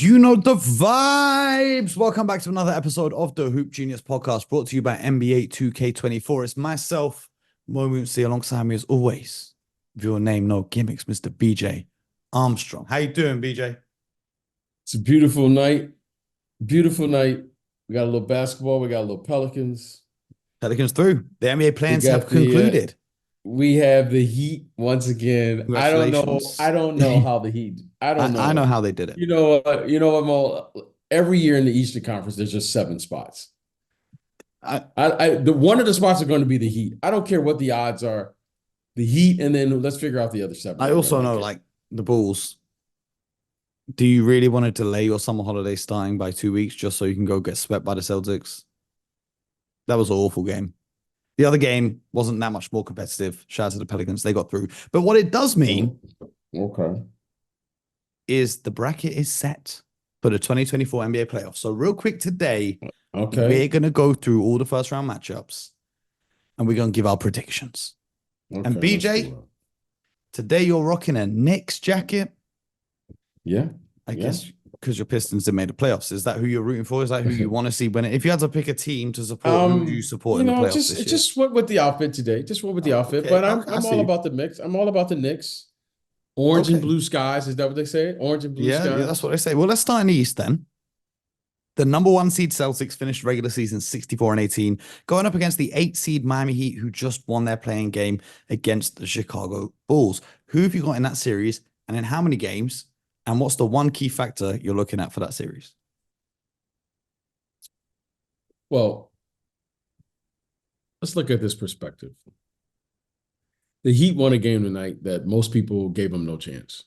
You know the vibes. Welcome back to another episode of the Hoop Genius podcast brought to you by NBA 2K24. It's myself, Mo Moonsey, alongside me as always, with your name, no gimmicks, Mr. BJ Armstrong. How you doing, BJ? It's a beautiful night. Beautiful night. We got a little basketball. We got a little Pelicans. Pelicans through. The NBA We plans have got the concluded. we have the Heat once again. I don't know. Congratulations. I don't know how the Heat. I don't I know know. how they did it. You know what? You know what, Mo? Every year in the Eastern Conference, there's just 7 spots. I, The one of the spots are going to be the Heat. I don't care what the odds are. The Heat, and then let's figure out the other seven I right now. also know, like, the Bulls. Do you really want to delay your summer holiday starting by 2 weeks just so you can go get swept by the Celtics? That was an awful game. The other game wasn't that much more competitive. Shout out to the Pelicans. They got through. But what it does mean Okay. is the bracket is set for the 2024 NBA playoffs. So real quick today, we're Okay. going to go through all the first round matchups and we're going to give our predictions. And Okay. Let's do BJ, it. today you're rocking a Knicks jacket. Yeah. I Yeah. guess because your Pistons did made the playoffs. Is that who you're rooting for? Is that who you want to see win it? If you had to pick a team to support, who would you support in the playoffs this It year? just went with the outfit today. Just went with the Oh, outfit. okay. But I'm Okay, I I'm see all you. about the mix. I'm all about the Knicks. Orange and Okay. blue skies. Is that what they say? Orange and blue Yeah, that's skies. what I say. Well, let's start in the East then. The number one seed Celtics finished regular season 64-18, going up against the 8 seed Miami Heat, who just won their playing game against the Chicago Bulls. Who have you got in that series? And in how many games? And what's the one key factor you're looking at for that series? Well, let's look at this perspective. The Heat won a game tonight that most people gave them no chance.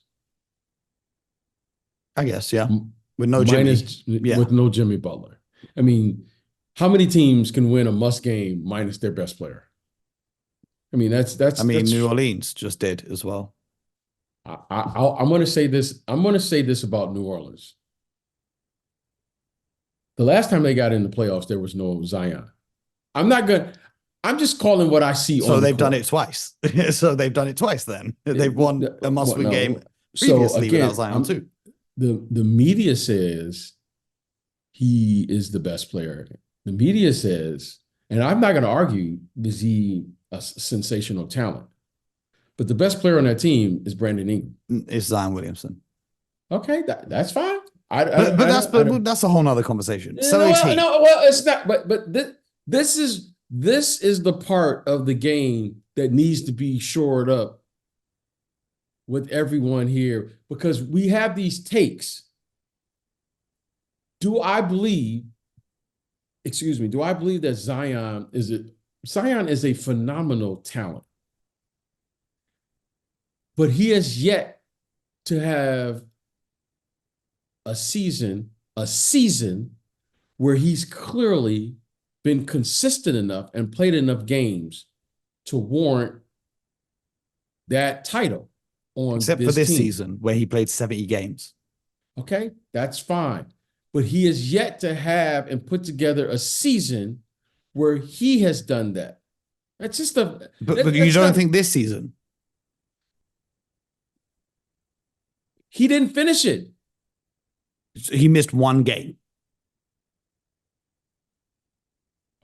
I guess, yeah. M- With no Jimmy. Minus Yeah. with no Jimmy Butler. I mean, how many teams can win a must game minus their best player? I mean, I mean, New that's Orleans just did as well. I'm going to say this. I'm going to say this about New Orleans. The last time they got in the playoffs, there was no Zion. I'm not going. I'm just calling what I see So on the they've done court. it twice. So they've done it twice then. They've won a must-win game So previously without again, Zion too. the media says he is the best player. The media says, and I'm not going to argue, is he a sensational talent? But the best player on that team is Brandon Ingram. It's Zion Williamson. Okay, that's fine. But that's a whole nother conversation. Celtics Heat. No, well, it's not. But this is the part of the game that needs to be shored up with everyone here because we have these takes. Do I believe? Excuse me. Do I believe that Zion is a phenomenal talent, but he has yet to have a season where he's clearly been consistent enough and played enough games to warrant that title on Except for this team. season where he played 70 games. Okay, that's fine. But he has yet to have and put together a season where he has done that. That's just a. But you don't think this season? He didn't finish it. He missed one game.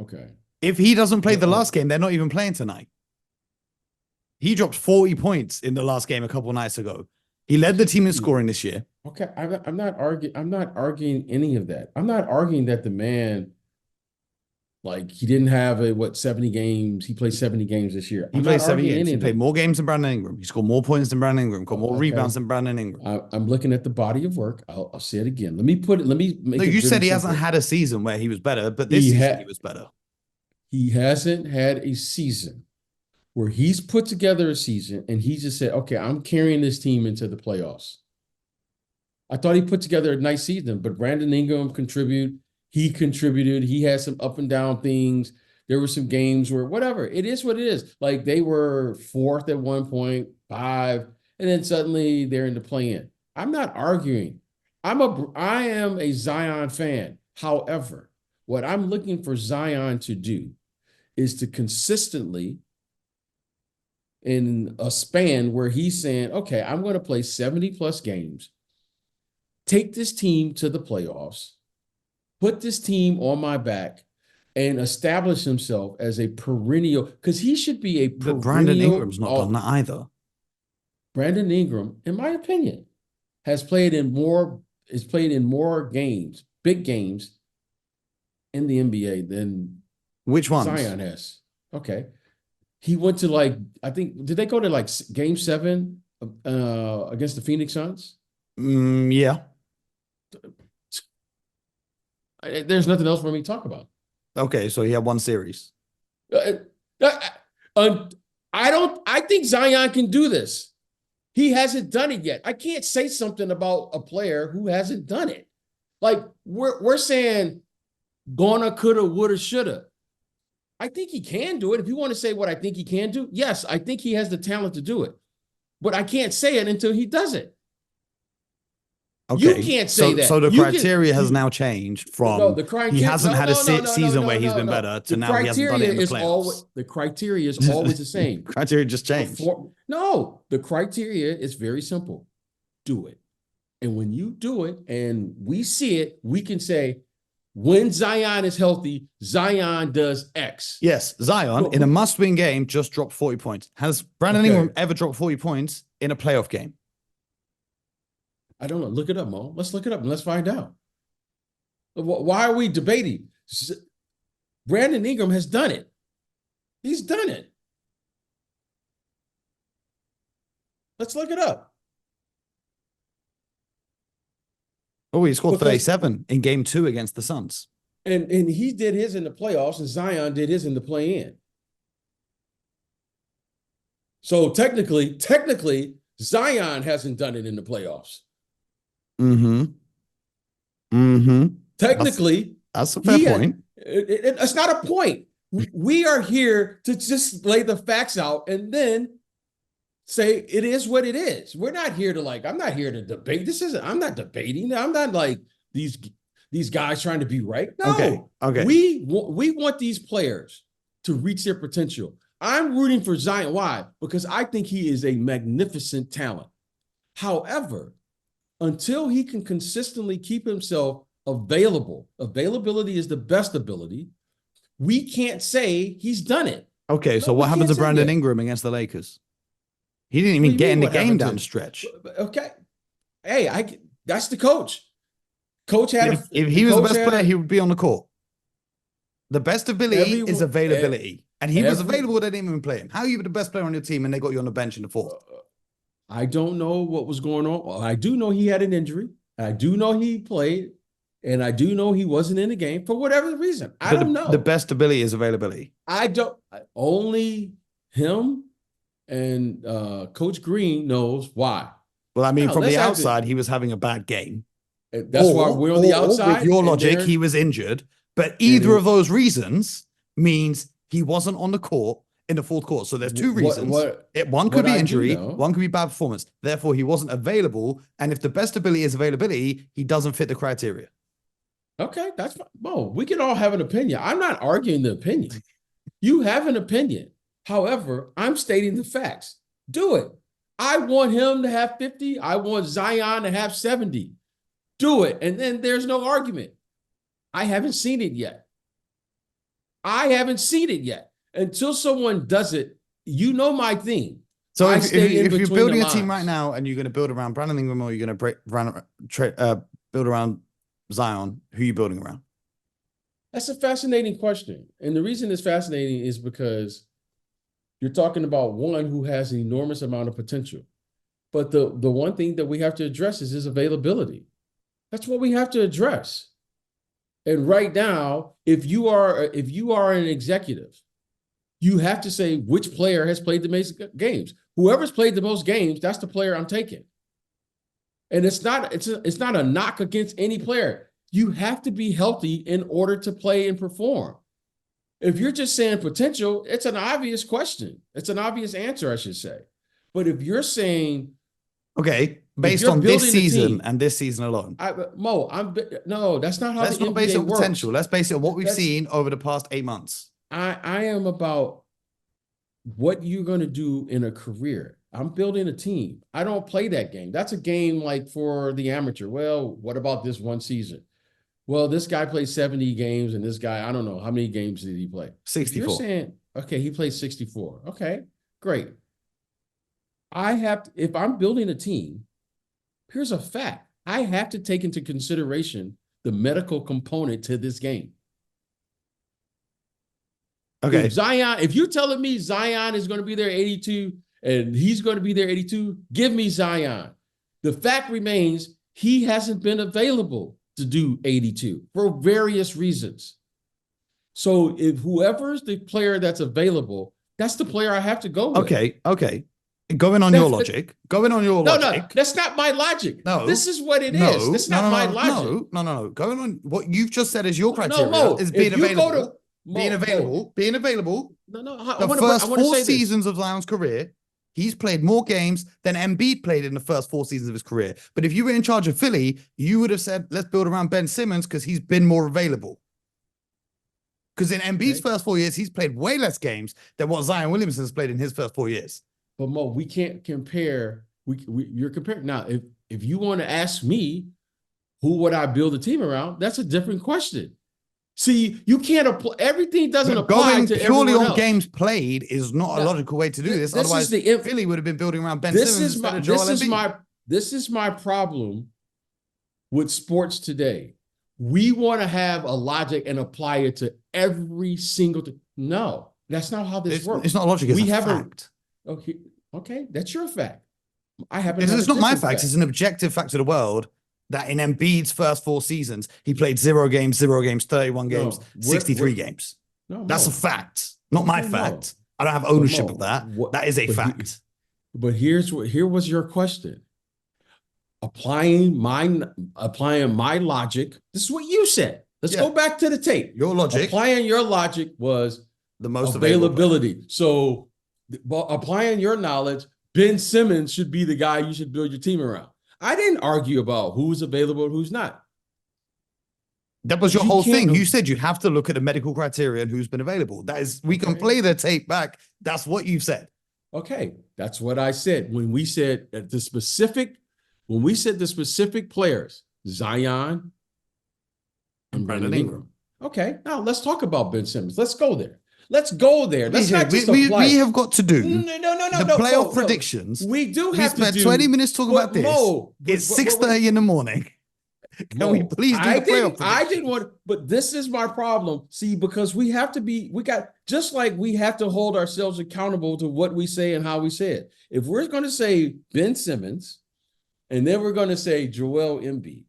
Okay. If he doesn't play the last game, they're not even playing tonight. He dropped 40 points in the last game a couple nights ago. He led the team in scoring this year. Okay, I'm not arguing. I'm not arguing any of that. I'm not arguing that the man, like, he didn't have 70 games. He played 70 games this year. He played 70 games. He played more games than Brandon Ingram. He scored more points than Brandon Ingram. Got more rebounds than Brandon Ingram. I'm looking at the body of work. I'll say it again. Let me make No, it you said he really hasn't simple. had a season where he was better, but this season he was better. He hasn't had a season where he's put together a season and he just said, okay, I'm carrying this team into the playoffs. I thought he put together a nice season, but Brandon Ingram contributed. He contributed. He had some up and down things. There were some games where whatever. It is what it is. Like they were fourth at one point, five, and then suddenly they're in the play-in. I'm not arguing. I am a Zion fan. However, what I'm looking for Zion to do is to consistently in a span where he's saying, okay, I'm going to play 70 plus games. take this team to the playoffs, put this team on my back, and establish himself as a perennial, because he should be a But Brandon perennial. Ingram's not done that either. Brandon Ingram, in my opinion, has played in more games, big games in the NBA than Which ones? Zion has. Okay. He went to I think, did they go to game 7 against the Phoenix Suns? Yeah. There's nothing else for me to talk about. Okay, so he had one series. I think Zion can do this. He hasn't done it yet. I can't say something about a player who hasn't done it. Like we're saying gonna, coulda, woulda, shoulda. I think he can do it. If you want to say what I think he can do, yes, I think he has the talent to do it. But I can't say it until he does it. Okay. You can't say that. So the criteria has now changed from he hasn't had a season where he's been better to now he hasn't done it in the playoffs. The criteria is always the same. Criteria just changed. The criteria is very simple. Do it. And when you do it and we see it, we can say, when Zion is healthy, Zion does X. Yes, Zion in a must-win game just dropped 40 points. Has Brandon Ingram ever dropped 40 points in a playoff game? I don't know. Look it up, Mo. Let's look it up and let's find out. Why are we debating? Brandon Ingram has done it. He's done it. Let's look it up. Oh, he scored 37 in game 2 against the Suns. And he did his in the playoffs, and Zion did his in the play-in. So technically, Zion hasn't done it in the playoffs. Technically, that's a fair point. It's not a point. We are here to just lay the facts out and then say it is what it is. We're not here to I'm not here to debate. I'm not debating. I'm not like these guys trying to be right. No. Okay. We want these players to reach their potential. I'm rooting for Zion. Why? Because I think he is a magnificent talent. However, until he can consistently keep himself available, availability is the best ability, we can't say he's done it. Okay, so what happened to Brandon Ingram against the Lakers? He didn't even get in the game down the stretch. Okay. Hey, that's the coach. Coach had if he was the best player, he would be on the court. The best ability is availability. And he was available, they didn't even play him. How are you the best player on your team and they got you on the bench in the fourth? I don't know what was going on. Well, I do know he had an injury. I do know he played. And I do know he wasn't in the game for whatever reason. I don't know. The best ability is availability. Only him and Coach Green knows why. Well, I mean, from the outside, he was having a bad game. That's why we're on the outside. With your logic, he was injured. But either of those reasons means he wasn't on the court in the fourth quarter. So there's two reasons. One could be injury, one could be bad performance. Therefore, he wasn't available. And if the best ability is availability, he doesn't fit the criteria. Okay, that's fine. Well, we can all have an opinion. I'm not arguing the opinion. You have an opinion. However, I'm stating the facts. Do it. I want him to have 50. I want Zion to have 70. Do it. And then there's no argument. I haven't seen it yet. Until someone does it, you know my thing. So if you're building a team right now and you're going to build around Brandon Ingram or you're going to build around Zion, who are you building around? That's a fascinating question. And the reason it's fascinating is because you're talking about one who has an enormous amount of potential. But the one thing that we have to address is his availability. That's what we have to address. And right now, if you are an executive, you have to say which player has played the most games. Whoever's played the most games, that's the player I'm taking. And it's not a knock against any player. You have to be healthy in order to play and perform. If you're just saying potential, it's an obvious question. It's an obvious answer, I should say. But if you're saying, okay, based on this season and this season alone, no, that's not how let's the not NBA base it on works. Potential. Let's base it on what we've seen over the past 8 months. I am about what you're going to do in a career. I'm building a team. I don't play that game. That's a game like for the amateur. Well, what about this one season? Well, this guy played 70 games, and this guy, I don't know, how many games did he play? If you're 64. saying, okay, he played 64. Okay, great. If I'm building a team, here's a fact. I have to take into consideration the medical component to this game. Okay. If you're telling me Zion is going to be there 82 and he's going to be there 82, give me Zion. The fact remains he hasn't been available to do 82 for various reasons. So if whoever's the player that's available, that's the player I have to go with. Okay. Going on your logic. No, that's not my logic. No. This is what it is. That's not my logic. No. Going on what you've just said is your criteria is being available. Being available. The first 4 seasons of Zion's career, he's played more games than Embiid played in the first 4 seasons of his career. But if you were in charge of Philly, you would have said, let's build around Ben Simmons because he's been more available. Because in Embiid's first 4 years, he's played way less games than what Zion Williamson has played in his first 4 years. But Mo, we can't compare. You're comparing now. If you want to ask me, who would I build a team around? That's a different question. See, you can't apply. Everything doesn't apply to purely everyone on else. Games played is not a logical way to do this. Otherwise, Philly would have been building around Ben Simmons instead of Joel Embiid. This is my problem with sports today. We want to have a logic and apply it to every single thing. No, that's not how this works. It's not logic. It's a fact. Okay, that's your fact. It's not my fact. It's an objective fact of the world that in Embiid's first 4 seasons, he played 0 games, 31 games, 63 games. That's a fact, not my fact. I don't have ownership of that. That is a fact. But here was your question. Applying my logic. This is what you said. Let's go back to the tape. Your logic. Applying your logic was the most availability. So applying your knowledge, Ben Simmons should be the guy you should build your team around. I didn't argue about who's available and who's not. That was your whole thing. You said you have to look at the medical criteria and who's been available. That is, we can play the tape back. That's what you said. Okay, that's what I said when we said the specific players, Zion and Brandon Ingram. Okay, now let's talk about Ben Simmons. Let's go there. Let's not just we have got to do the playoff predictions. We do have to do. We spent 20 minutes talking about this. It's 6:30 in the morning. Can we please do the playoff predictions? I didn't want, but this is my problem. See, because just like we have to hold ourselves accountable to what we say and how we say it. If we're going to say Ben Simmons, and then we're going to say Joel Embiid,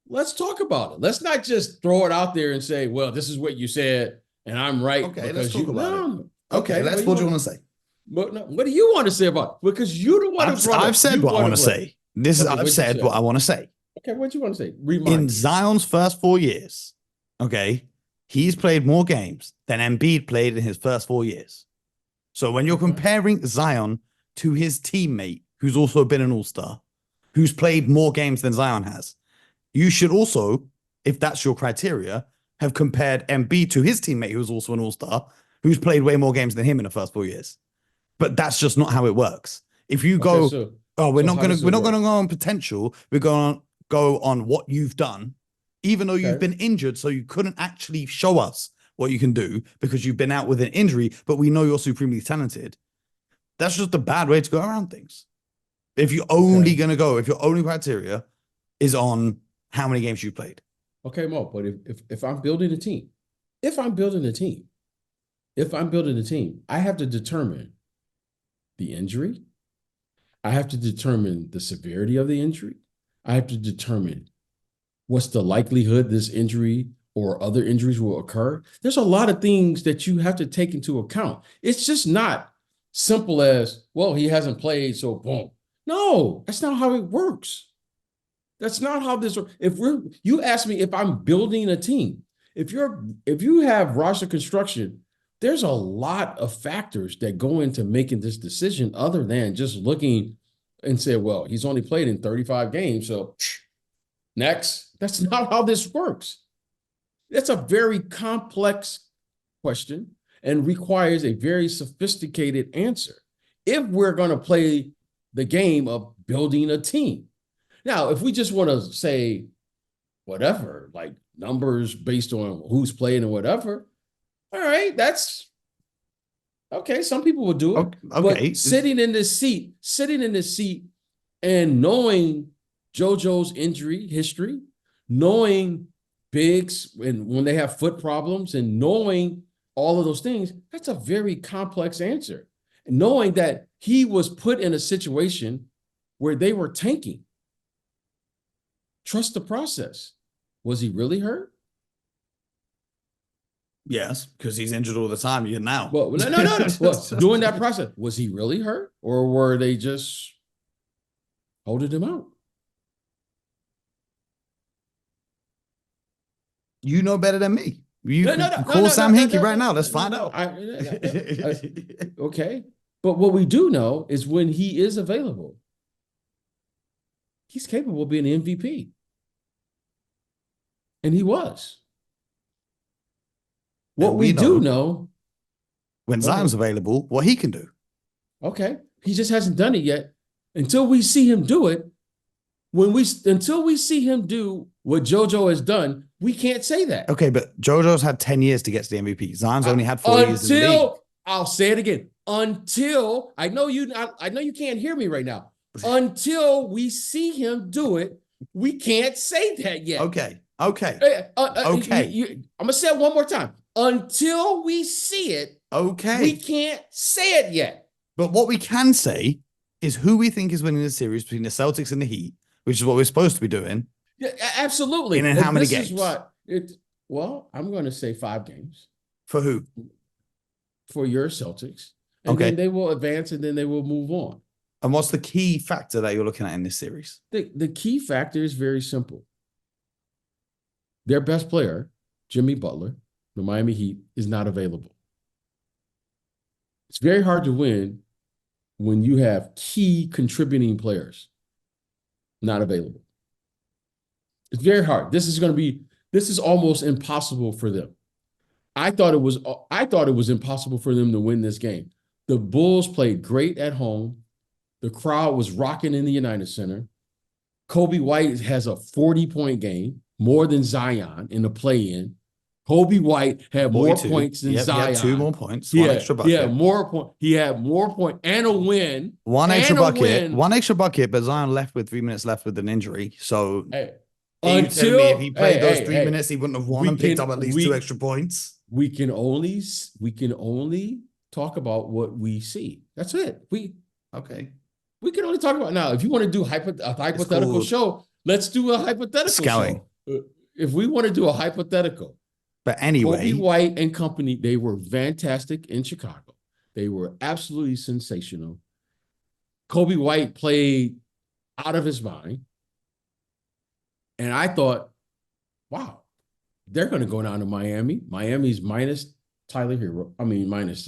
let's talk about it. Let's not just throw it out there and say, well, this is what you said. And I'm right. Okay, let's talk about it. Okay, what do you want to say? But no, what do you want to say about it? Because you the one I've said what I want to say. I've said what I want to say. Okay, what do you want to say? In Zion's first 4 years, okay, he's played more games than Embiid played in his first 4 years. So when you're comparing Zion to his teammate, who's also been an all-star, who's played more games than Zion has, you should also, if that's your criteria, have compared Embiid to his teammate, who's also an all-star, who's played way more games than him in the first 4 years. But that's just not how it works. If you go, we're not going to go on potential. We're going to go on what you've done, even though you've been injured, so you couldn't actually show us what you can do because you've been out with an injury, but we know you're supremely talented. That's just a bad way to go around things. If you're only going to go, if your only criteria is on how many games you played. Okay, Mo, but if I'm building a team, I have to determine the injury. I have to determine the severity of the injury. I have to determine what's the likelihood this injury or other injuries will occur. There's a lot of things that you have to take into account. It's just not simple as, well, he hasn't played, so boom. No, that's not how it works. That's not how this works. You ask me if I'm building a team, if you have roster construction, there's a lot of factors that go into making this decision other than just looking and say, well, he's only played in 35 games, so next. That's not how this works. That's a very complex question and requires a very sophisticated answer. if we're going to play the game of building a team. Now, if we just want to say whatever, like numbers based on who's playing and whatever, all right, that's okay. Some people will do it. Okay. But sitting in this seat and knowing JoJo's injury history, knowing bigs and when they have foot problems and knowing all of those things, that's a very complex answer. And knowing that he was put in a situation where they were tanking. Trust the process. Was he really hurt? Yes, because he's injured all the time. You're now. Well, no. Well, during that process, was he really hurt, or were they just holding him out? You know better than me. You call Sam Hinkie right now. Let's find out. Okay. But what we do know is when he is available, he's capable of being an MVP. And he was. What we do know, when Zion's available, what he can do. Okay. He just hasn't done it yet. Until we see him do it, until we see him do what JoJo has done, we can't say that. Okay, but JoJo's had 10 years to get to the MVP. Zion's only had 4 years in the league. I'll say it again. Until I know you can't hear me right now. Until we see him do it, we can't say that yet. Okay. Okay. I'm gonna say it one more time. Until we see it, we can't say it yet. But what we can say is who we think is winning the series between the Celtics and the Heat, which is what we're supposed to be doing. Yeah, absolutely. And in how many games? I'm going to say 5 games. For who? For your Celtics. And then they will advance and then they will move on. And what's the key factor that you're looking at in this series? The key factor is very simple. Their best player, Jimmy Butler, the Miami Heat, is not available. It's very hard to win when you have key contributing players not available. It's very hard. This is almost impossible for them. I thought it was impossible for them to win this game. The Bulls played great at home. The crowd was rocking in the United Center. Kobe White has a 40-point game, more than Zion in the play-in. Kobe White had more points than Zion. He had 2 more points, one extra bucket. He had more points and a win. One extra bucket, but Zion left with 3 minutes left with an injury. So if he played those 3 minutes, he wouldn't have won and picked up at least 2 extra points. We can only talk about what we see. That's it. We can only talk about now. If you want to do a hypothetical show, let's do a hypothetical show. If we want to do a hypothetical. But anyway, Kobe White and company, they were fantastic in Chicago. They were absolutely sensational. Kobe White played out of his mind. And I thought, wow, they're going to go down to Miami. Miami's minus minus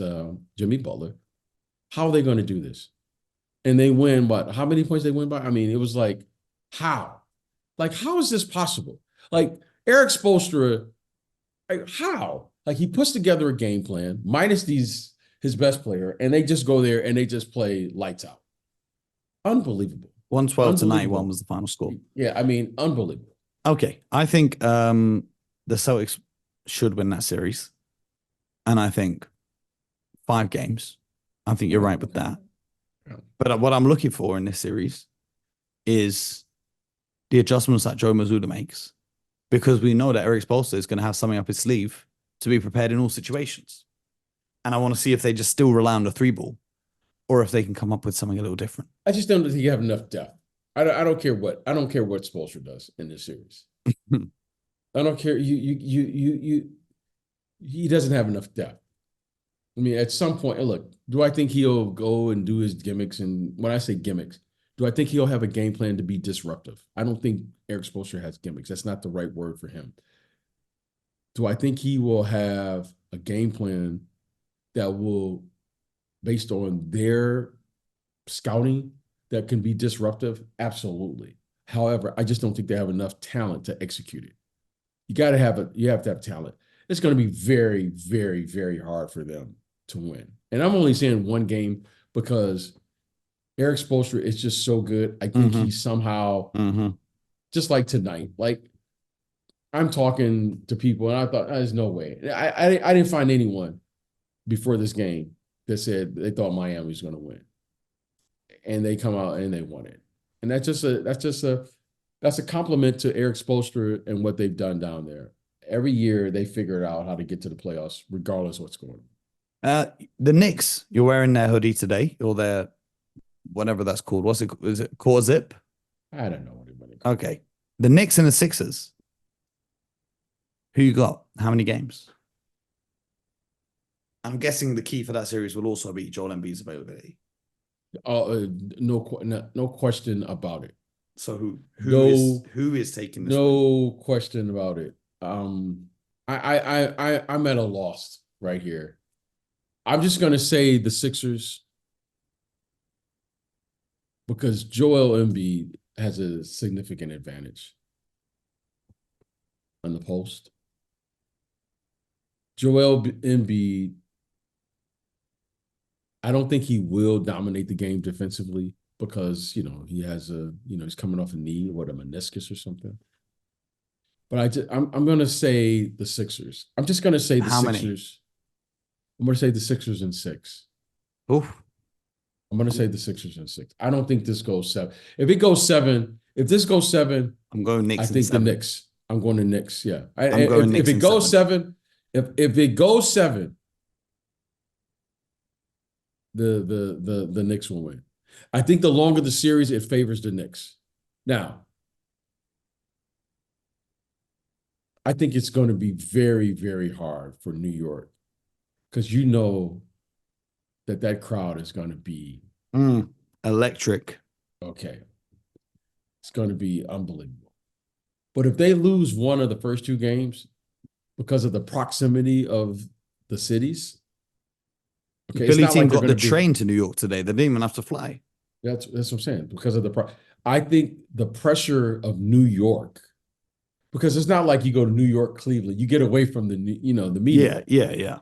Jimmy Butler. How are they going to do this? And they win, but how many points they win by? I mean, it was like, how? Like, how is this possible? Like, Eric Spoelstra, how? Like, he puts together a game plan, minus his best player, and they just go there and they just play lights out. Unbelievable. 112 to 91 was the final score. Yeah, I mean, unbelievable. Okay, I think the Celtics should win that series. And I think 5 games. I think you're right with that. But what I'm looking for in this series is the adjustments that Joe Mazzulla makes. Because we know that Eric Spoelstra is going to have something up his sleeve to be prepared in all situations. And I want to see if they just still rely on the 3-ball or if they can come up with something a little different. I just don't think you have enough depth. I don't care what Spoelstra does in this series. I don't care. He doesn't have enough depth. I mean, at some point, look, do I think he'll go and do his gimmicks? And when I say gimmicks, do I think he'll have a game plan to be disruptive? I don't think Eric Spoelstra has gimmicks. That's not the right word for him. Do I think he will have a game plan that will, based on their scouting, that can be disruptive? Absolutely. However, I just don't think they have enough talent to execute it. You have to have talent. It's going to be very, very, very hard for them to win. And I'm only saying 1 game, because Eric Spoelstra is just so good. I think Mm-hmm. he somehow, Mm-hmm. just like tonight, like I'm talking to people and I thought, there's no way. I didn't find anyone before this game that said they thought Miami was going to win. And they come out and they won it. And that's a compliment to Eric Spoelstra and what they've done down there. Every year they figure out how to get to the playoffs, regardless of what's going on. The Knicks, you're wearing their hoodie today, or their whatever that's called. What's it? Is it core zip? I don't know what anybody calls it. Okay. The Knicks and the Sixers. Who you got? How many games? I'm guessing the key for that series will also be Joel Embiid's availability. No question about it. So who is taking this win? No question about it. I'm at a loss right here. I'm just gonna say the Sixers because Joel Embiid has a significant advantage on the post. Joel Embiid, I don't think he will dominate the game defensively because he's coming off a knee, a meniscus or something. But I'm gonna say the Sixers. I'm just gonna say the How many? Sixers. I'm gonna say the Sixers in 6. Oof. I'm gonna say the Sixers in 6. I don't think this goes 7. If it goes 7, if this goes 7, I'm going Knicks I in think the 7. Knicks. I'm going to Knicks. Yeah. I'm going Knicks if it in goes 7. 7, if it goes 7, the Knicks will win. I think the longer the series, it favors the Knicks. Now, I think it's going to be very, very hard for New York because you know that crowd is going to be Electric. okay. It's going to be unbelievable. But if they lose one of the first 2 games because of the proximity of the cities, okay, Philly it's not team like they're got going the to train to New York today. They didn't even have to fly. That's what I'm saying. Because of I think the pressure of New York, because it's not like you go to New York, Cleveland, you get away from the media. Yeah.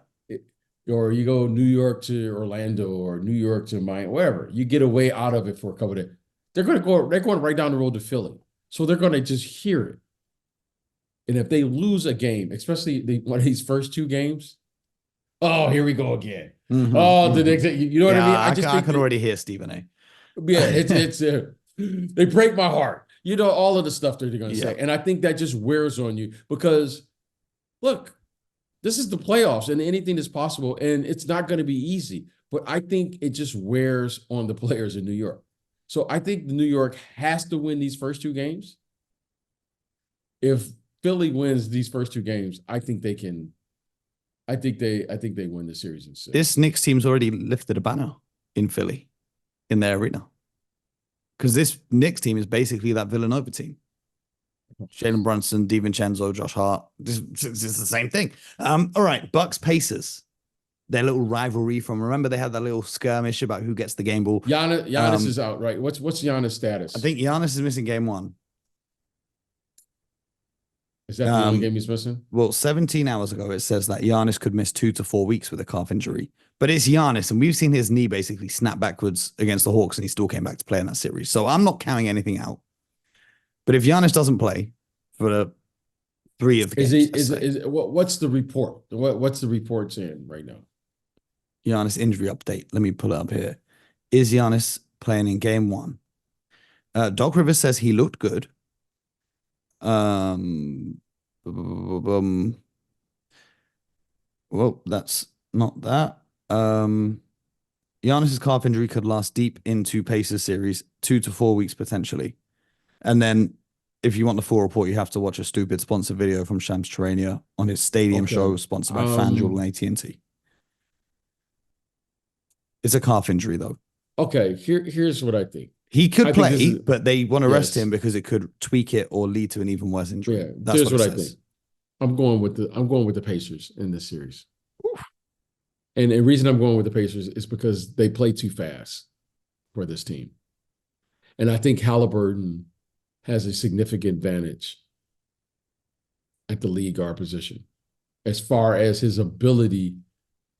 Or you go New York to Orlando or New York to Miami, wherever. You get away out of it for a couple of days. They're going right down the road to Philly. So they're going to just hear it. And if they lose a game, especially one of these first 2 games, oh, here we go again. The next, you know what I mean? I can already hear Stephen A. Yeah, it's they break my heart. You know, all of the stuff that they're going to say. And I think that just wears on you because, look, this is the playoffs and anything is possible. And it's not going to be easy. But I think it just wears on the players in New York. So I think New York has to win these first 2 games. If Philly wins these first 2 games, I think they can. I think they win the series in 6. This Knicks team's already lifted a banner in Philly, in their arena. Because this Knicks team is basically that Villanova team. Jalen Brunson, DiVincenzo, Josh Hart. This is the same thing. All right, Bucks Pacers. Their little rivalry from, remember they had that little skirmish about who gets the game ball. Giannis is out, right? What's Giannis' status? I think Giannis is missing game 1. Is that the only game he's missing? Well, 17 hours ago, it says that Giannis could miss 2 to 4 weeks with a calf injury. But it's Giannis, and we've seen his knee basically snap backwards against the Hawks, and he still came back to play in that series. So I'm not counting anything out. But if Giannis doesn't play for the 3 of the games, what's the report? What's the report saying right now? Giannis injury update. Let me pull it up here. Is Giannis playing in game 1? Doc Rivers says he looked good. Well, that's not that. Giannis's calf injury could last deep into Pacers series, 2 to 4 weeks potentially. And then if you want the full report, you have to watch a stupid sponsored video from Shams Charania on his stadium show sponsored by FanDuel and AT&T. It's a calf injury though. Okay, here's what I think. He could play, but they want to rest him because it could tweak it or lead to an even worse injury. Yeah, that's what I think. I'm going with the Pacers in this series. Oof. And the reason I'm going with the Pacers is because they play too fast for this team. And I think Halliburton has a significant advantage at the lead guard position as far as his ability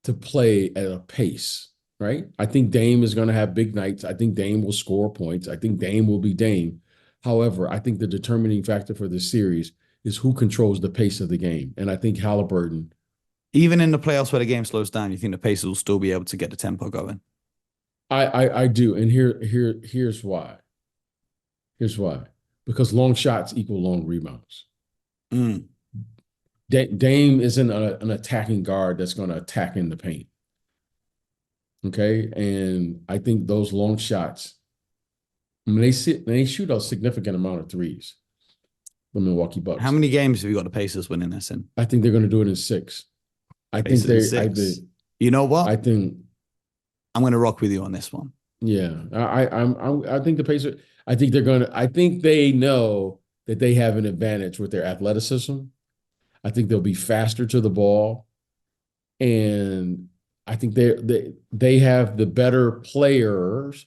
to play at a pace. right? I think Dame is going to have big nights. I think Dame will score points. I think Dame will be Dame. However, I think the determining factor for this series is who controls the pace of the game. And I think Halliburton, Even in the playoffs where the game slows down, you think the Pacers will still be able to get the tempo going? I do. And here's why. Here's why. Because long shots equal long rebounds. Mm. Dame isn't an attacking guard that's going to attack in the paint. Okay. And I think those long shots, I mean, they shoot a significant amount of threes, the Milwaukee How Bucks. many games have you got the Pacers winning this in? I think they're going to do it in six. I think Pacers in they, six. You know I what? think, I'm going to rock with you on this one. yeah, I think the Pacers, I think they know that they have an advantage with their athleticism. I think they'll be faster to the ball. And I think they have the better players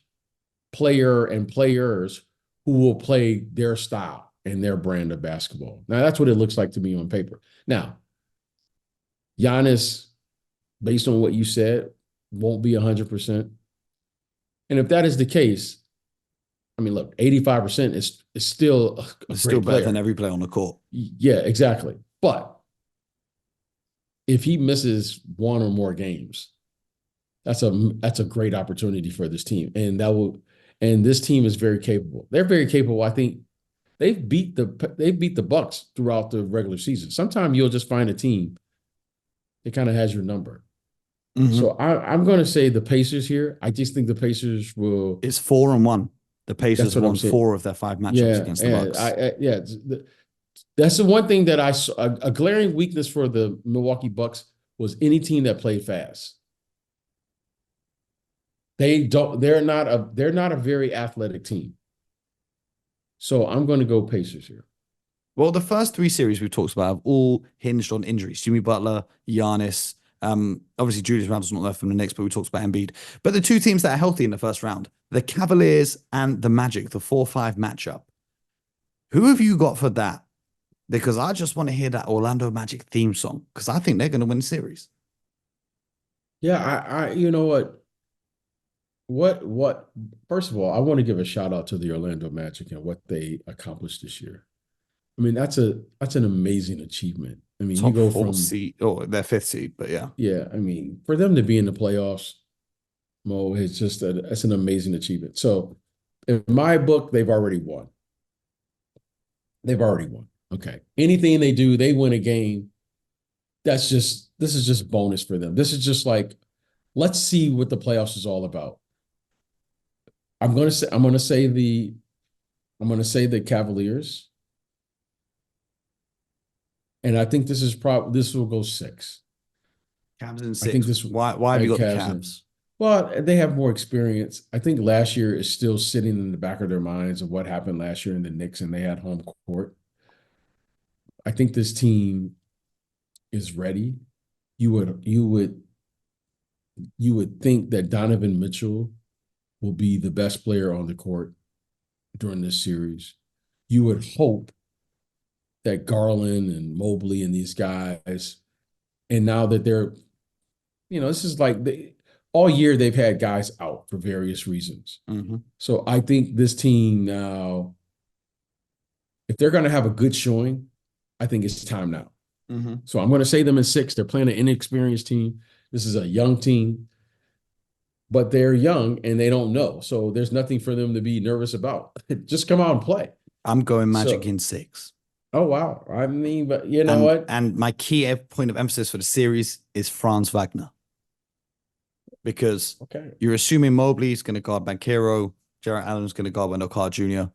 who will play their style and their brand of basketball. Now that's what it looks like to me on paper. Now, Giannis, based on what you said, won't be 100%. And if that is the case, I mean, look, 85% is still a It's great still better player. than every player on the court. Yeah, exactly. But if he misses one or more games, that's a great opportunity for this team. And this team is very capable. They're very capable. I think they've beat the Bucks throughout the regular season. Sometimes you'll just find a team that kind of has your number. Mm-hmm. So I'm going to say the Pacers here. I just think the Pacers will. It's 4-1. The Pacers That's what I'm won saying. 4 of their 5 matchups Yeah, against the Bucks. yeah. That's the one thing that I saw. A glaring weakness for the Milwaukee Bucks was any team that played fast. They're not a very athletic team. So I'm going to go Pacers here. Well, the first 3 series we've talked about have all hinged on injuries. Jimmy Butler, Giannis. Obviously, Julius Randle's not left from the Knicks, but we talked about Embiid. But the 2 teams that are healthy in the first round, the Cavaliers and the Magic, the 4-5 matchup. Who have you got for that? Because I just want to hear that Orlando Magic theme song because I think they're going to win the series. Yeah, you know what? First of all, I want to give a shout out to the Orlando Magic and what they accomplished this year. I mean, that's an amazing achievement. I mean, you Top go 4 from seed, or their 5th seed, but yeah. yeah, I mean, for them to be in the playoffs, Mo, that's an amazing achievement. So, in my book, they've already won. They've already won. Okay. Anything they do, they win a game. This is just bonus for them. This is just like, let's see what the playoffs is all about. I'm gonna say the Cavaliers. And I think this will go 6. Cavs in I think 6. this Why have you got the Cavs Cavs? well, they have more experience. I think last year is still sitting in the back of their minds of what happened last year in the Knicks and they had home court. I think this team is ready. You would think that Donovan Mitchell will be the best player on the court during this series. You would hope that Garland and Mobley and these guys, and now that this is like all year they've had guys out for various reasons. Mm-hmm. So I think this team now, if they're going to have a good showing, I think it's time now. Mm-hmm. So I'm going to say them in 6. They're playing an inexperienced team. This is a young team, but they're young and they don't know. So there's nothing for them to be nervous about. Just come out and play. I'm going Magic So- in 6. Oh, wow. I mean, but you know what? And my key point of emphasis for the series is Franz Wagner. Because Okay. you're assuming Mobley's going to guard Banchero, Jarrett Allen's going to guard Wendell Carter Jr.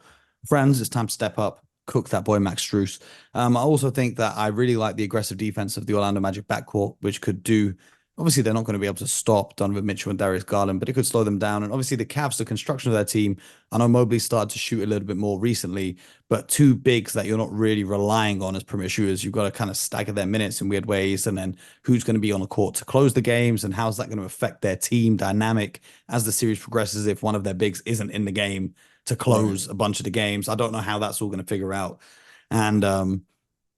Franz, it's time to step up, cook that boy Max Strus. I also think that I really like the aggressive defense of the Orlando Magic backcourt, which could do. Obviously, they're not going to be able to stop Donovan Mitchell and Darius Garland, but it could slow them down. And obviously, the Cavs, the construction of their team, I know Mobley started to shoot a little bit more recently, but 2 bigs that you're not really relying on as premier shooters, you've got to kind of stagger their minutes in weird ways. And then who's going to be on the court to close the games and how's that going to affect their team dynamic as the series progresses if one of their bigs isn't in the game to close a bunch of the games. I don't know how that's all going to figure out. And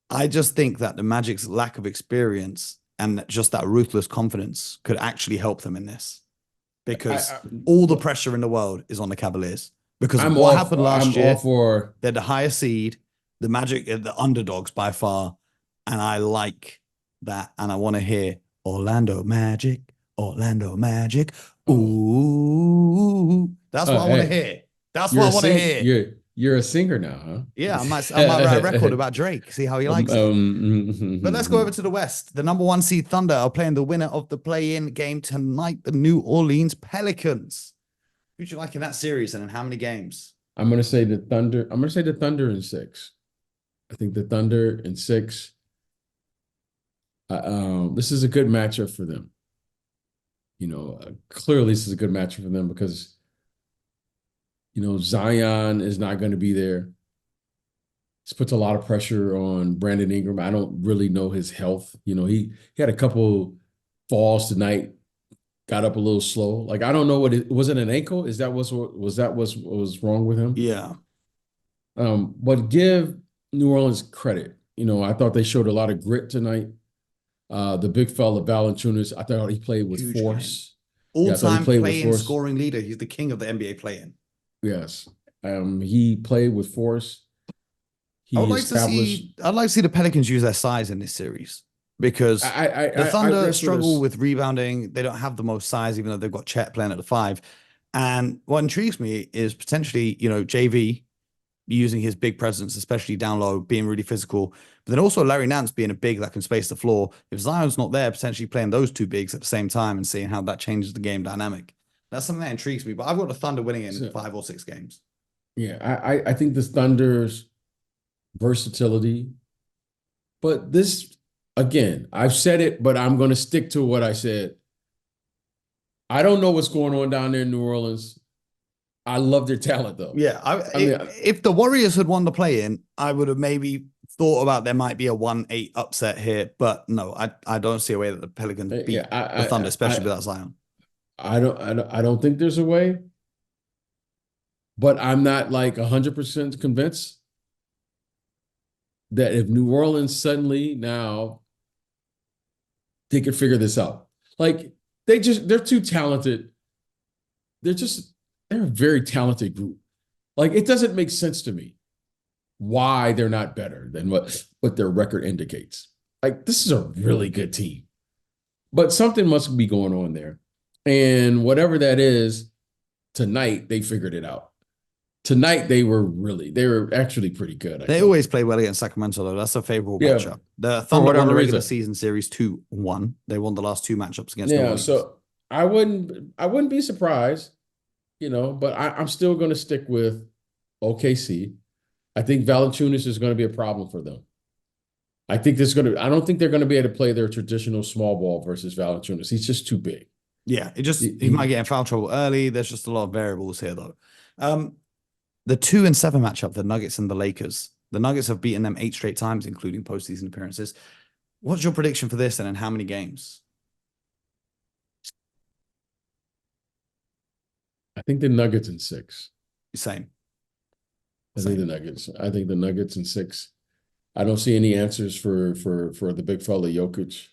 I just think that the Magic's lack of experience and just that ruthless confidence could actually help them in this because I all the look, pressure in the world is on the Cavaliers because of what happened last I'm all year. for. They're the higher seed, the Magic are the underdogs by far, and I like that. And I want to hear Orlando Magic, Orlando Magic. Oh, Ooh, that's what I want to hey, hear. That's what I want to hear. you're a singer now, Yeah, I might write a record huh? about Drake. See how he likes it. But let's go over to the West. The number one seed Thunder are playing the winner of the play-in game tonight, the New Orleans Pelicans. Who do you like in that series and in how many games? I'm gonna say the Thunder. I'm gonna say the Thunder in 6. I think the Thunder in 6. This is a good matchup for them. Clearly this is a good matchup for them because Zion is not going to be there. This puts a lot of pressure on Brandon Ingram. I don't really know his health. He had a couple falls tonight, got up a little slow. Like I don't know what it was. It an ankle? Is that what was wrong with him? Yeah, But give New Orleans credit. I thought they showed a lot of grit tonight. The big fella Valanciunas, I thought he played with huge game. force. Yeah, I thought he All-time played with play-in force. scoring leader. He's the king of the NBA play-in. Yes. He played with force. I would He like to established. see. I'd like to see the Pelicans use their size in this series because the Thunder That's what struggle it's. with rebounding. They don't have the most size, even though they've got Chet playing at the 5. And what intrigues me is potentially, JV using his big presence, especially down low, being really physical. But then also Larry Nance being a big that can space the floor. If Zion's not there, potentially playing those two bigs at the same time and seeing how that changes the game dynamic. That's something that intrigues me. But I've got the Thunder winning in 5 or 6 games. Yeah, I think the Thunder's versatility, but this again, I've said it, but I'm going to stick to what I said. I don't know what's going on down there in New Orleans. I love their talent though. Yeah, I mean, if the Warriors had won the play-in, I would have maybe thought about there might be a 1-8 upset here, but no, I don't see a way that the Pelicans beat yeah, the Thunder, especially I without Zion. I don't think there's a way, but I'm not like 100% convinced that if New Orleans suddenly now they could figure this out. Like they're too talented. They're a very talented group. Like it doesn't make sense to me why they're not better than what their record indicates. Like this is a really good team. But something must be going on there. And whatever that is, tonight they figured it out. Tonight they were actually pretty good. They always play well against Sacramento, though. That's a favorable Yeah, matchup. The for Thunder won whatever the regular reason. season series 2-1. They won the last 2 matchups against New Yeah, Orleans. so I wouldn't be surprised, but I'm still going to stick with OKC. I think Valanciunas is going to be a problem for them. I don't think they're going to be able to play their traditional small ball versus Valanciunas. He's just too big. Yeah, he might get in foul trouble early. There's just a lot of variables here, though. The 2 and 7 matchup, the Nuggets and the Lakers. The Nuggets have beaten them 8 straight times, including postseason appearances. What's your prediction for this and in how many games? I think the Nuggets in 6. Same. I think the Nuggets in 6. I don't see any answers for the big fella Jokic.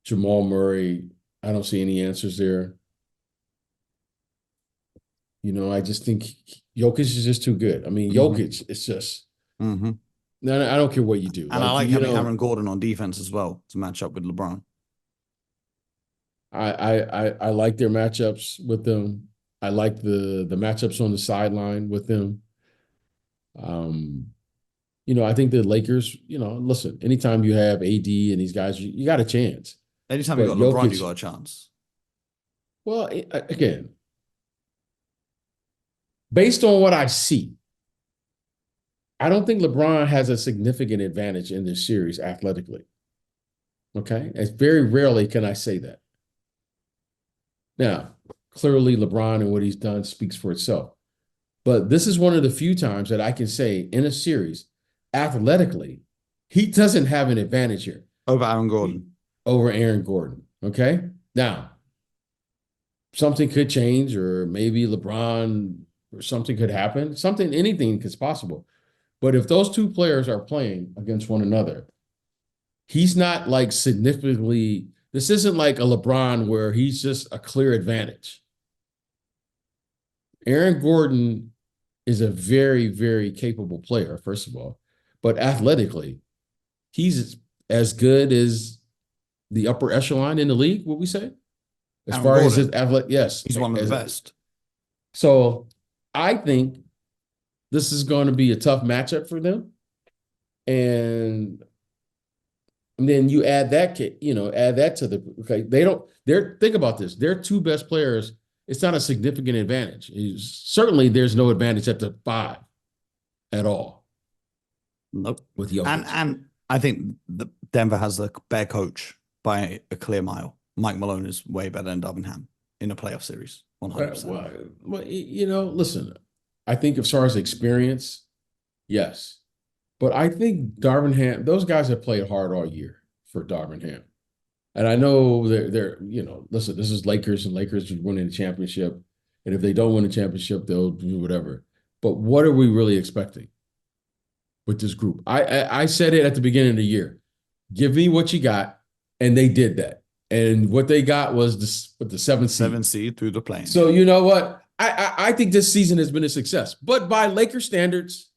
Jamal Murray, I don't see any answers there. I just think Jokic is just too good. I mean, Jokic is just. Mm-hmm. No, I don't care what you do. And I like having Aaron Gordon on defense as well to match up with LeBron. I like their matchups with them. I like the matchups on the sideline with them. I think the Lakers, listen, anytime you have AD and these guys, you got a chance. Anytime you got LeBron, you got a chance. Well, again, based on what I see, I don't think LeBron has a significant advantage in this series athletically. Okay? It's very rarely can I say that. Now, clearly LeBron and what he's done speaks for itself. But this is one of the few times that I can say in a series, athletically, he doesn't have an advantage here. Over Aaron Gordon. Over Aaron Gordon. Okay? Now, something could change, or maybe LeBron or something could happen. Anything is possible. But if those two players are playing against one another, he's not like significantly. This isn't like a LeBron where he's just a clear advantage. Aaron Gordon is a very, very capable player, first of all, but athletically, he's as good as the upper echelon in the league, would we say? As Aaron far as his Gordon, athletic, yes. he's one of the best. So I think this is going to be a tough matchup for them. And then you add that, add that to the, okay, think about this. Their two best players, it's not a significant advantage. Certainly there's no advantage at the 5 at all Nope. with Jokic. And I think Denver has a better coach by a clear mile. Mike Malone is way better than Darvin Ham in a playoff series. 100%. Well, listen, I think as far as experience, yes. But I think Darvin Ham, those guys have played hard all year for Darvin Ham. And I know listen, this is Lakers, and Lakers are winning the championship. And if they don't win the championship, they'll do whatever. But what are we really expecting with this group? I said it at the beginning of the year. Give me what you got. And they did that. And what they got was the 7th seed. 7th seed through the plane. So you know what? I think this season has been a success. But by Laker standards,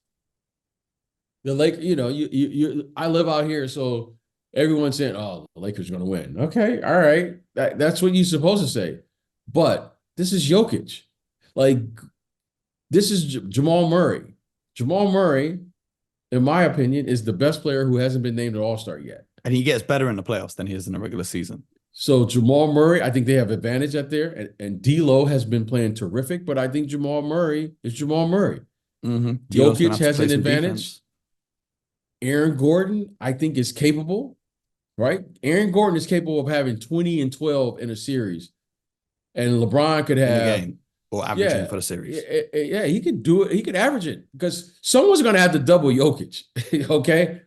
the I live out here, so everyone's saying, "Oh, the Lakers are going to win." Okay, all right, that's what you're supposed to say. But this is Jokic, like this is Jamal Murray. Jamal Murray, in my opinion, is the best player who hasn't been named an All-Star yet, and he gets better in the playoffs than he is in the regular season. So Jamal Murray, I think they have advantage out there, and D'Lo has been playing terrific, but I think Jamal Murray is Jamal Murray. Mm-hmm. Jokic has an advantage. Defense. Aaron Gordon, I think, is capable, right? Aaron Gordon is capable of having 20 and 12 in a series. And LeBron could have in a game or averaging for the series. Yeah, he could do it. He could average it because someone's going to have to double Jokic, okay?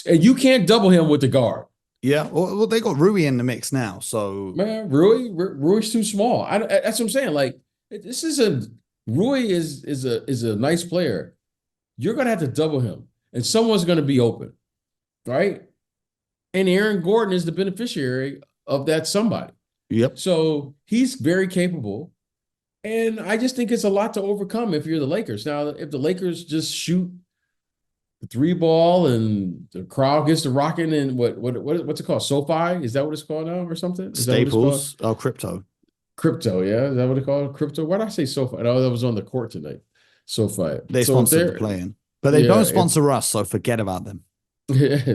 And you can't double him with the guard. Yeah, well, they got Rui in the mix now, so man, Rui's too small. That's what I'm saying. Like Rui is a nice player. You're going to have to double him. And someone's going to be open, right? And Aaron Gordon is the beneficiary of that somebody. Yep. So he's very capable. And I just think it's a lot to overcome if you're the Lakers. Now, if the Lakers just shoot the 3 ball and the crowd gets to rocking and what's it called? SoFi? Is that what it's called now or something? Is Staples. Oh, crypto. Crypto, yeah. Is that what it's called? Crypto. Why did I say SoFi? No, that was on the court tonight. SoFi. They sponsored the play-in. But they don't sponsor us, so forget about them.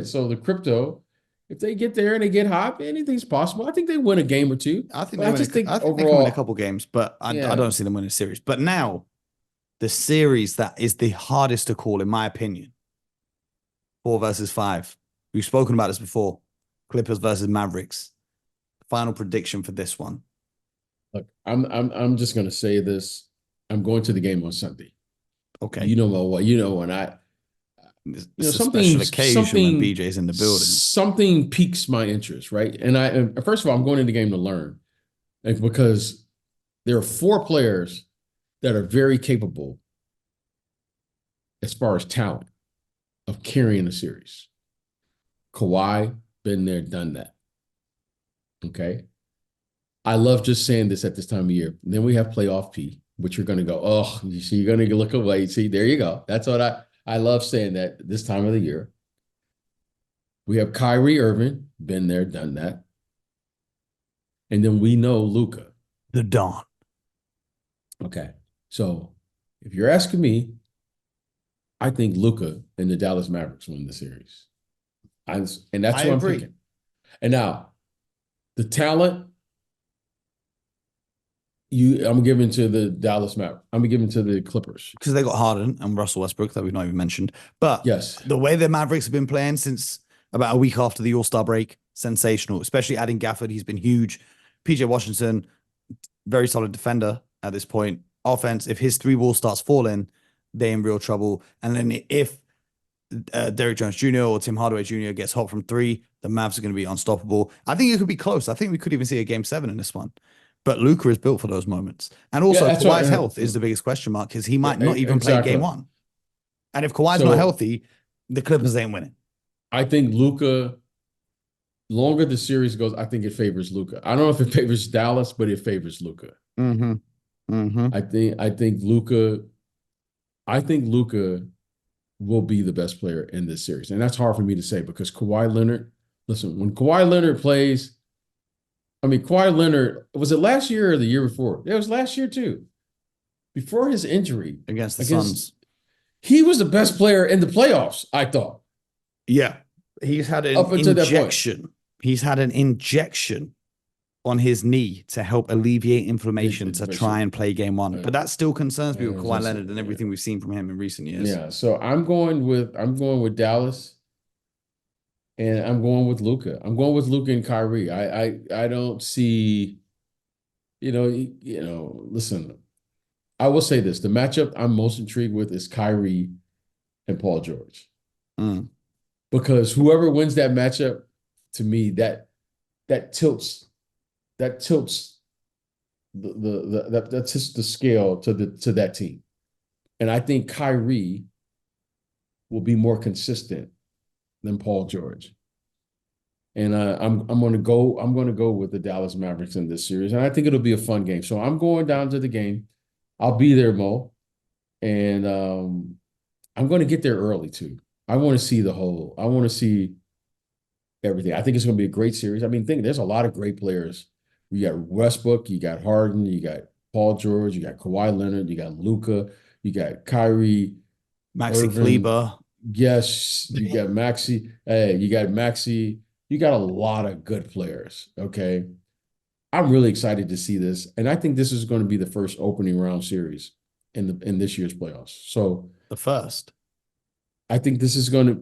So the crypto, if they get there and they get hot, anything's possible. I think they win a game or two. I think they can win a couple games, but I don't see them winning a series. But now, the series that is the hardest to call, in my opinion, 4 versus 5. We've spoken about this before. Clippers versus Mavericks. Final prediction for this one. Look, I'm just going to say this. I'm going to the game on Sunday. Okay. You know when it's a special occasion when BJ's in the building. Something piques my interest, right? And first of all, I'm going in the game to learn, because there are 4 players that are very capable as far as talent of carrying a series. Kawhi, been there, done that. Okay. I love just saying this at this time of year. Then we have playoff P, which you're going to go, oh, you see, you're going to look away. See, there you go. That's what I love saying that this time of the year. We have Kyrie Irving, been there, done that. And then we know Luka. The Don. Okay. So if you're asking me, I think Luka and the Dallas Mavericks win the series. And that's what I'm thinking. And now, the talent, I'm giving to the Dallas Mavericks. I'm giving to the Clippers. Because they got Harden and Russell Westbrook that we've not even mentioned. But yes, the way the Mavericks have been playing since about a week after the All-Star break, sensational. Especially adding Gafford. He's been huge. PJ Washington, very solid defender at this point. Offense, if his 3 ball starts falling, they're in real trouble. And then if Derrick Jones Jr. or Tim Hardaway Jr. gets hot from 3, the Mavs are going to be unstoppable. I think it could be close. I think we could even see a game 7 in this one. But Luka is built for those moments. And also, Kawhi's health is the biggest question mark, because he might not even play game 1. And if Kawhi's not healthy, the Clippers ain't winning. I think Luka, longer the series goes, I think it favors Luka. I don't know if it favors Dallas, but it favors Luka. Mm-hmm. Mm-hmm. I think Luca will be the best player in this series. And that's hard for me to say because Kawhi Leonard, listen, when Kawhi Leonard plays, I mean, Kawhi Leonard, was it last year or the year before? It was last year too. Before his injury Against the against, Suns. he was the best player in the playoffs, I thought, Yeah. He's had an up until that point. injection. He's had an injection on his knee to help alleviate inflammation to try and play game one. But that still concerns me with Kawhi Leonard and everything we've seen from him in recent years. Yeah. So I'm going with Dallas. And I'm going with Luca. I'm going with Luca and Kyrie. I don't see, listen, I will say this. The matchup I'm most intrigued with is Kyrie and Paul George. Mm. Because whoever wins that matchup, to me, that tilts that tilts that tilts the scale to that team. And I think Kyrie will be more consistent than Paul George. And I'm going to go with the Dallas Mavericks in this series, and I think it'll be a fun game. So I'm going down to the game. I'll be there, Mo, and I'm going to get there early too. I want to see I want to see everything. I think it's going to be a great series. I mean, there's a lot of great players. You got Westbrook, you got Harden, you got Paul George, you got Kawhi Leonard, you got Luka, you got Kyrie, Maxi Irvin. Kleber. Yes, you got Maxi. Hey, you got Maxi. You got a lot of good players. Okay. I'm really excited to see this. And I think this is going to be the first opening round series in this year's playoffs. So the first. I think this is going to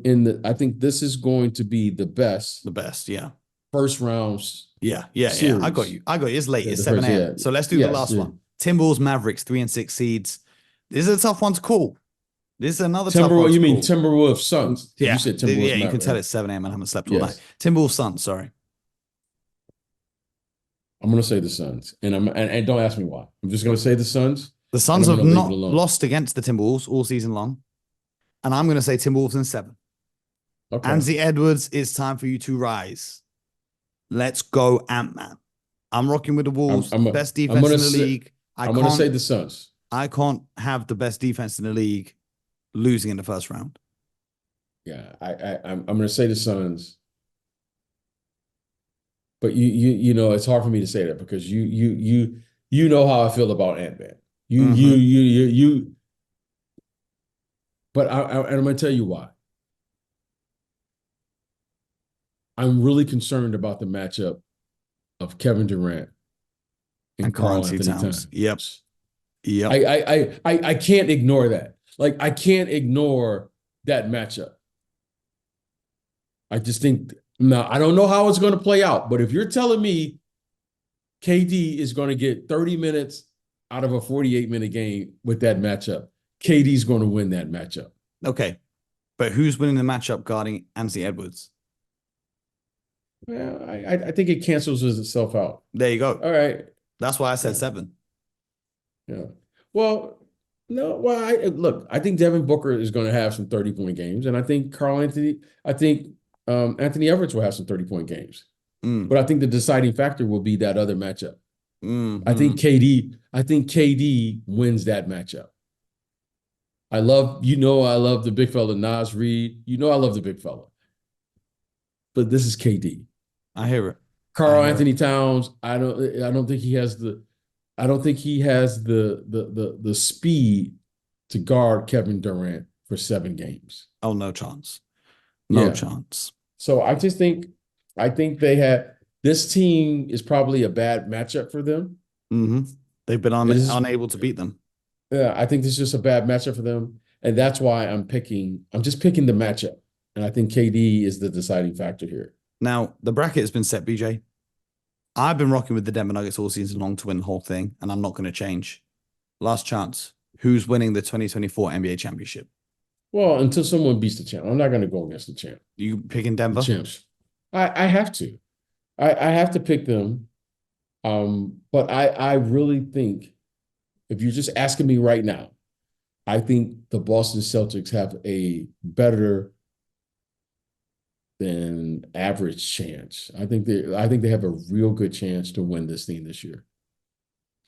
be the best. The best, yeah. First rounds. Yeah. I got you. It's late. It's 7 a.m. Yeah. So let's do the last one. Timberwolves, Mavericks, 3 and 6 seeds. This is a tough one to call. This is another tough one. You mean Timberwolves Suns? Yeah. You said Timberwolves. Yeah, you can tell it's 7 a.m. and I haven't slept all night. Timberwolves Suns, sorry. I'm gonna say the Suns. And don't ask me why. I'm just gonna say the Suns. The Suns have not lost against the Timberwolves all season long. And I'm gonna say Timberwolves in 7. Okay. Anthony Edwards, it's time for you to rise. Let's go, Ant-Man. I'm rocking with the Wolves. Best defense in the league. I'm gonna say the Suns. I can't have the best defense in the league losing in the first round. Yeah, I'm going to say the Suns, but you know it's hard for me to say that because you know how I feel about Ant-Man. But I'm going to tell you why. I'm really concerned about the matchup of Kevin Durant and Karl Anthony Towns. Yep. I can't ignore that. Like, I can't ignore that matchup. I just think, now, I don't know how it's going to play out, but if you're telling me KD is going to get 30 minutes out of a 48-minute game with that matchup, KD's going to win that matchup. Okay. But who's winning the matchup guarding Anthony Edwards? Well, I think it cancels itself out. There you go. All right. That's why I said 7. Yeah. Well, no, look, I think Devin Booker is going to have some 30-point games, and I think Anthony Edwards will have some 30-point games. But I think the deciding factor will be that other matchup. I think KD wins that matchup. I love the big fella, Naz Reid. I love the big fella. But this is KD. I hear it. Karl Anthony Towns, I don't think he has the speed to guard Kevin Durant for 7 games. Oh, no chance. No chance. So I think this team is probably a bad matchup for them. Mm-hmm. They've been unable to beat them. Yeah, I think this is just a bad matchup for them. And that's why I'm just picking the matchup. And I think KD is the deciding factor here. Now, the bracket has been set, BJ. I've been rocking with the Denver Nuggets all season long to win the whole thing, and I'm not going to change. Last chance. Who's winning the 2024 NBA championship? Well, until someone beats the champ. I'm not going to go against the champ. You picking Denver? The champs. I have to. I have to pick them. But I really think, if you're just asking me right now, I think the Boston Celtics have a better than average chance. I think they have a real good chance to win this thing this year.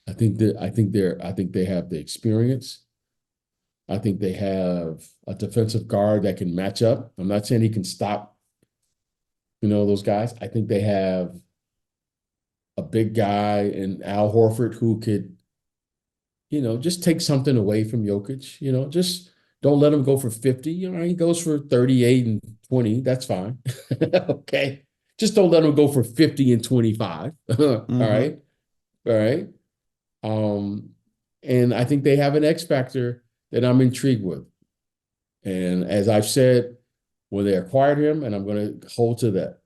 I think they have the experience. I think they have a defensive guard that can match up. I'm not saying he can stop, those guys. I think they have a big guy in Al Horford who could, just take something away from Jokic. Just don't let him go for 50. He goes for 38 and 20. That's fine. Okay. Just don't let him go for 50 and 25. All Hmm. right. All right. Um, and I think they have an X factor that I'm intrigued with. And as I've said, when they acquired him, and I'm going to hold to that.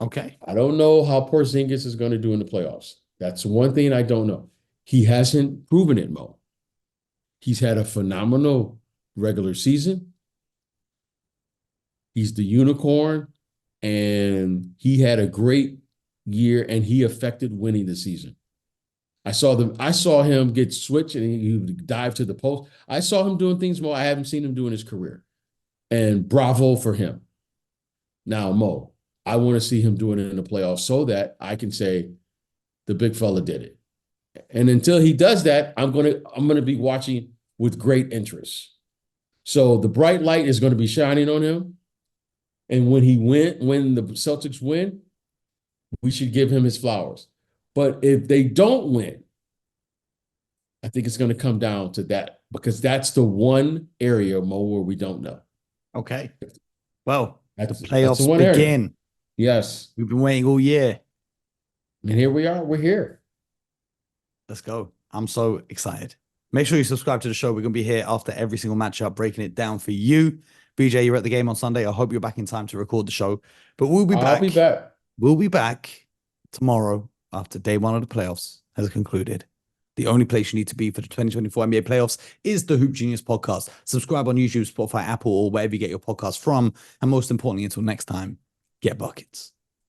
Okay. I don't know how Porzingis is going to do in the playoffs. That's one thing I don't know. He hasn't proven it, Mo. He's had a phenomenal regular season. He's the unicorn, and he had a great year, and he affected winning the season. I saw him get switched and he would dive to the post. I saw him doing things more I haven't seen him do in his career. And bravo for him. Now, Mo, I want to see him doing it in the playoffs so that I can say the big fella did it. And until he does that, I'm gonna be watching with great interest. So the bright light is going to be shining on him. And when the Celtics win, we should give him his flowers. But if they don't win, I think it's going to come down to that because that's the one area, Mo, where we don't know. Okay. Well, the That's the playoffs one area. begin. Yes. We've been waiting all year. And here we are. We're here. Let's go. I'm so excited. Make sure you subscribe to the show. We're going to be here after every single matchup, breaking it down for you. BJ, you're at the game on Sunday. I hope you're back in time to record the show. But we'll be I'll back. be back. We'll be back tomorrow after day one of the playoffs has concluded. The only place you need to be for the 2024 NBA playoffs is the Hoop Genius podcast. Subscribe on YouTube, Spotify, Apple, or wherever you get your podcast from. And most importantly, until next time, get buckets.